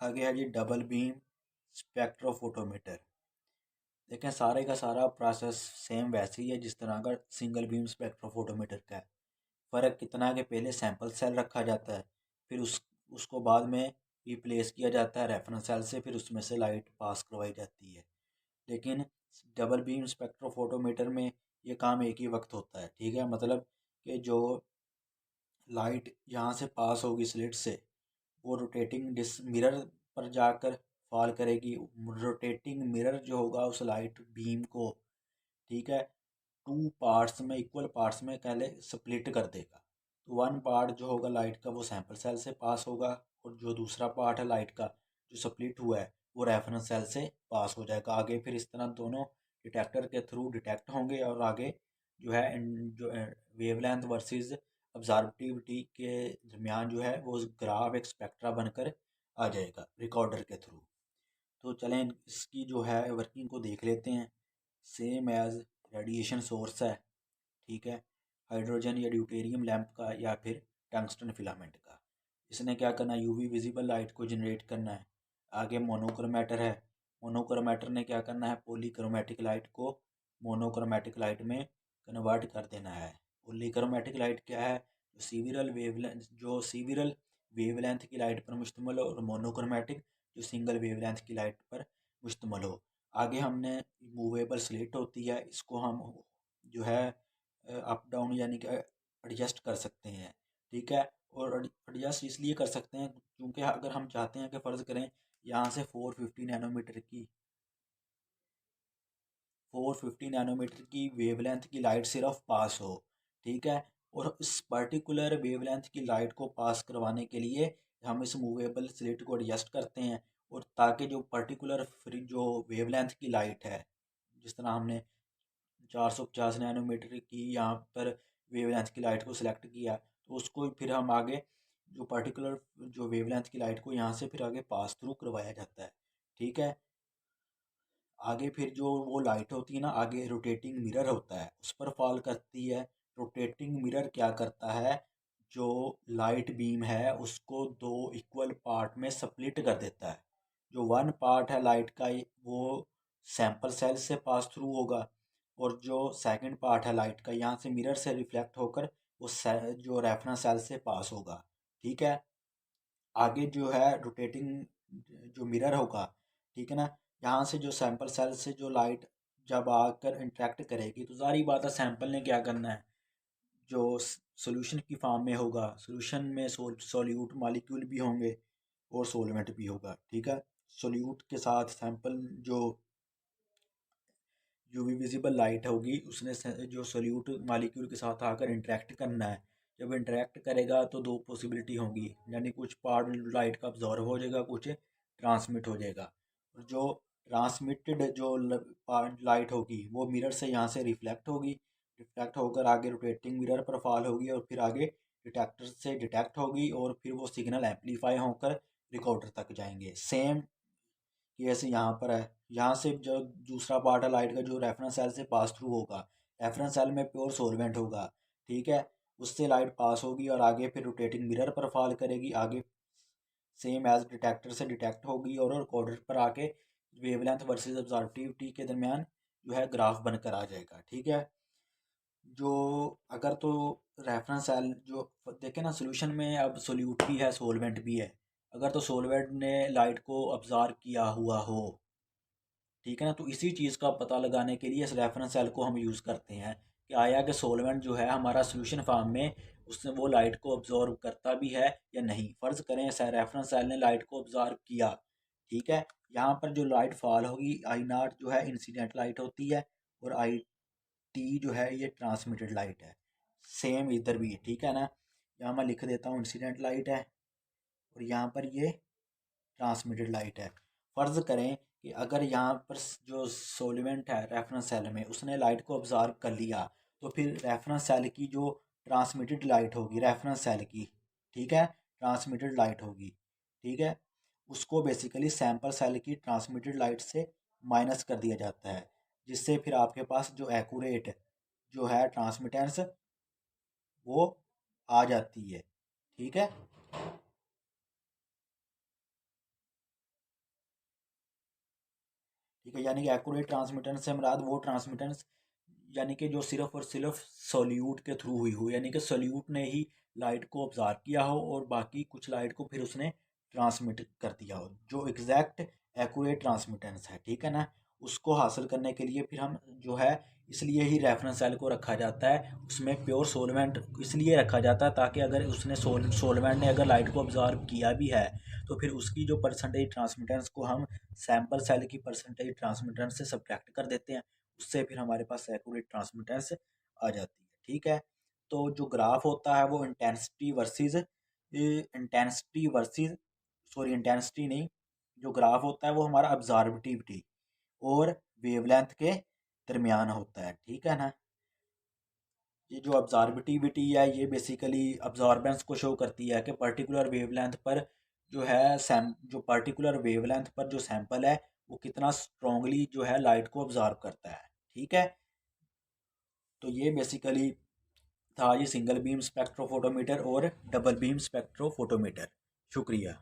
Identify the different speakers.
Speaker 1: आगे है जी double beam spectrophotometer. देखें सारे का सारा प्रोसेस सेम वैसे ही है जिस तरह का सिंगल बीम स्पेक्ट्रोफोटोमीटर का है। फ़र्क कितना है कि पहले सैंपल सेल रखा जाता है, फिर उसको बाद में रिप्लेस किया जाता है रेफरेंस सेल से, फिर उसमें से लाइट पास करवाई जाती है। लेकिन डबल बीम स्पेक्ट्रोफोटोमीटर में ये काम एक ही वक्त होता है। ठीक है, मतलब कि जो लाइट यहाँ से पास होगी स्लिट से, वो रोटेटिंग डिस मिरर पर जाकर फॉल करेगी। रोटेटिंग मिरर जो होगा उस लाइट बीम को, ठीक है, टू पार्ट्स में, इक्वल पार्ट्स में पहले स्प्लिट कर देगा। तो वन पार्ट जो होगा लाइट का वो सैंपल सेल से पास होगा, और जो दूसरा पार्ट है लाइट का जो स्प्लिट हुआ है वो रेफरेंस सेल से पास हो जाएगा। आगे फिर इस तरह दोनों डिटेक्टर के थ्रू डिटेक्ट होंगे, और आगे जो है जो वेवलेंथ वर्सेस ऑब्जर्वेटिविटी के दरमियान जो है वो ग्राफ एक स्पेक्ट्रा बनकर आ जाएगा रिकॉर्डर के थ्रू। तो चलें इसकी जो है वर्किंग को देख लेते हैं। सेम एज रेडिएशन सोर्स है, ठीक है, हाइड्रोजन या ड्यूटेरियम लैंप का या फिर टंगस्टन फिलामेंट का। इसने क्या करना है, यूवी विजिबल लाइट को जनरेट करना है। आगे मोनोक्रोमेटर है, मोनोक्रोमेटर ने क्या करना है, पॉलीक्रोमेटिक लाइट को मोनोक्रोमेटिक लाइट में कन्वर्ट कर देना है। पॉलीक्रोमेटिक लाइट क्या है, जो सीविरल वेवलेंथ की लाइट पर मुश्तमिल हो, और मोनोक्रोमेटिक जो सिंगल वेवलेंथ की लाइट पर मुश्तमिल हो। आगे हमने मूवेबल स्लिट होती है, इसको हम जो है अप डाउन यानी कि एडजस्ट कर सकते हैं। ठीक है, और एडजस्ट इसलिए कर सकते हैं क्योंकि अगर हम चाहते हैं कि फ़र्ज़ करें यहाँ से 450 नैनोमीटर की वेवलेंथ की लाइट सिर्फ पास हो, ठीक है, और इस पर्टिकुलर वेवलेंथ की लाइट को पास करवाने के लिए हम इस मूवेबल स्लिट को एडजस्ट करते हैं, और ताकि जो पर्टिकुलर जो वेवलेंथ की लाइट है, जिस तरह हमने 450 नैनोमीटर की यहाँ पर वेवलेंथ की लाइट को सिलेक्ट किया, तो उसको फिर हम आगे जो पर्टिकुलर जो वेवलेंथ की लाइट को यहाँ से फिर आगे पास थ्रू करवाया जाता है। ठीक है, आगे फिर जो वो लाइट होती है ना, आगे रोटेटिंग मिरर होता है उस पर फॉल करती है। रोटेटिंग मिरर क्या करता है, जो लाइट बीम है उसको दो इक्वल पार्ट में स्प्लिट कर देता है। जो वन पार्ट है लाइट का वो सैंपल सेल से पास थ्रू होगा, और जो सेकंड पार्ट है लाइट का यहाँ से मिरर से रिफ्लेक्ट होकर वो जो रेफरेंस सेल से पास होगा। ठीक है, आगे जो है रोटेटिंग जो मिरर होगा, ठीक है ना, यहाँ से जो सैंपल सेल से जो लाइट जब आकर इंटरेक्ट करेगी, तो सारी बात है सैंपल ने क्या करना है, जो सोल्यूशन की फॉर्म में होगा, सोल्यूशन में सोल्यूट मॉलिक्यूल भी होंगे और सोलवेंट भी होगा। ठीक है, सोल्यूट के साथ सैंपल जो यूवी विजिबल लाइट होगी उसने जो सोल्यूट मॉलिक्यूल के साथ आकर इंटरेक्ट करना है। जब इंटरेक्ट करेगा तो दो पॉसिबिलिटी होगी, यानी कुछ पार्ट लाइट का अब्जॉर्व हो जाएगा, कुछ ट्रांसमिट हो जाएगा। और जो ट्रांसमिटेड जो लाइट होगी वो मिरर से यहाँ से रिफ्लेक्ट होगी, रिफ्लेक्ट होकर आगे रोटेटिंग मिरर पर फॉल होगी, और फिर आगे डिटेक्टर से डिटेक्ट होगी, और फिर वो सिग्नल एम्पलीफाई होकर रिकॉर्डर तक जाएंगे। सेम केस यहाँ पर है, यहाँ से जो दूसरा पार्ट है लाइट का जो रेफरेंस सेल से पास थ्रू होगा, रेफरेंस सेल में प्योर सोलवेंट होगा, ठीक है, उससे लाइट पास होगी और आगे फिर रोटेटिंग मिरर पर फॉल करेगी, आगे सेम एज डिटेक्टर से डिटेक्ट होगी, और रिकॉर्डर पर आके वेवलेंथ वर्सेस ऑब्जर्वेटिविटी के दरमियान जो है ग्राफ बनकर आ जाएगा। ठीक है, जो अगर तो रेफरेंस सेल जो देखे ना सोल्यूशन में, अब सोल्यूट भी है सोलवेंट भी है, अगर तो सोलवेंट ने लाइट को ऑब्जर्व किया हुआ हो, ठीक है ना, तो इसी चीज़ का पता लगाने के लिए इस रेफरेंस सेल को हम यूज़ करते हैं कि आया कि सोलवेंट जो है हमारा सोल्यूशन फार्म में उससे वो लाइट को ऑब्जॉर्व करता भी है या नहीं। फ़र्ज़ करें रेफरेंस सेल ने लाइट को ऑब्जॉर्व किया, ठीक है, यहाँ पर जो लाइट फॉल होगी आई नॉट जो है इंसिडेंट लाइट होती है, और आई टी जो है ये ट्रांसमिटेड लाइट है। सेम इधर भी, ठीक है ना, यहाँ मैं लिख देता हूँ इंसिडेंट लाइट है, और यहाँ पर ये ट्रांसमिटेड लाइट है। फ़र्ज़ करें कि अगर यहाँ पर जो सोलिवेंट है रेफरेंस सेल में उसने लाइट को ऑब्ज़र्व कर लिया, तो फिर रेफरेंस सेल की जो ट्रांसमिटेड लाइट होगी रेफरेंस सेल की, ठीक है, ट्रांसमिटेड लाइट होगी, ठीक है, उसको बेसिकली सैंपल सेल की ट्रांसमिटेड लाइट से माइनस कर दिया जाता है, जिससे फिर आपके पास जो एक्यूरेट जो है ट्रांसमिटेंस वो आ जाती है। ठीक है, ठीक है। यानी कि एक्यूरेट ट्रांसमिटेंस से मुराद वो ट्रांसमिटेंस यानी कि जो सिर्फ और सिर्फ सोल्यूट के थ्रू हुई हो, यानी कि सोल्यूट ने ही लाइट को ऑब्जर्व किया हो और बाकी कुछ लाइट को फिर उसने ट्रांसमिट कर दिया हो, जो एग्जैक्ट एक्यूरेट ट्रांसमिटेंस है। ठीक है ना। उसको हासिल करने के लिए फिर हम जो है, इसलिए ही रेफरेंस सेल को रखा जाता है, उसमें प्योर सोलवेंट इसलिए रखा जाता है ताकि अगर उसने सोलवेंट ने अगर लाइट को ऑब्जर्व किया भी है तो फिर उसकी जो परसेंटेज ट्रांसमिटेंस को हम सैंपल सेल की परसेंटेज ट्रांसमिटेंस से सब्ट्रैक्ट कर देते हैं, उससे फिर हमारे पास एक्यूरेट ट्रांसमिटेंस आ जाती है। ठीक है। तो जो ग्राफ होता है वो इंटेंसिटी नहीं, जो ग्राफ होता है वो हमारा अब्जॉर्बिटिविटी और वेवलेंथ के दरमियान होता है। ठीक है ना। ये जो अब्जॉर्बिटिविटी है ये बेसिकली अब्जॉर्बेंस को शो करती है कि पर्टिकुलर वेवलेंथ पर जो है जो पर्टिकुलर वेवलेंथ पर जो सैंपल है वो कितना स्ट्रांगली जो है लाइट को ऑब्जॉर्व करता है। ठीक है। तो ये बेसिकली था ये सिंगल बीम स्पेक्ट्रोफोटोमीटर और डबल बीम स्पेक्ट्रोफोटोमीटर। शुक्रिया।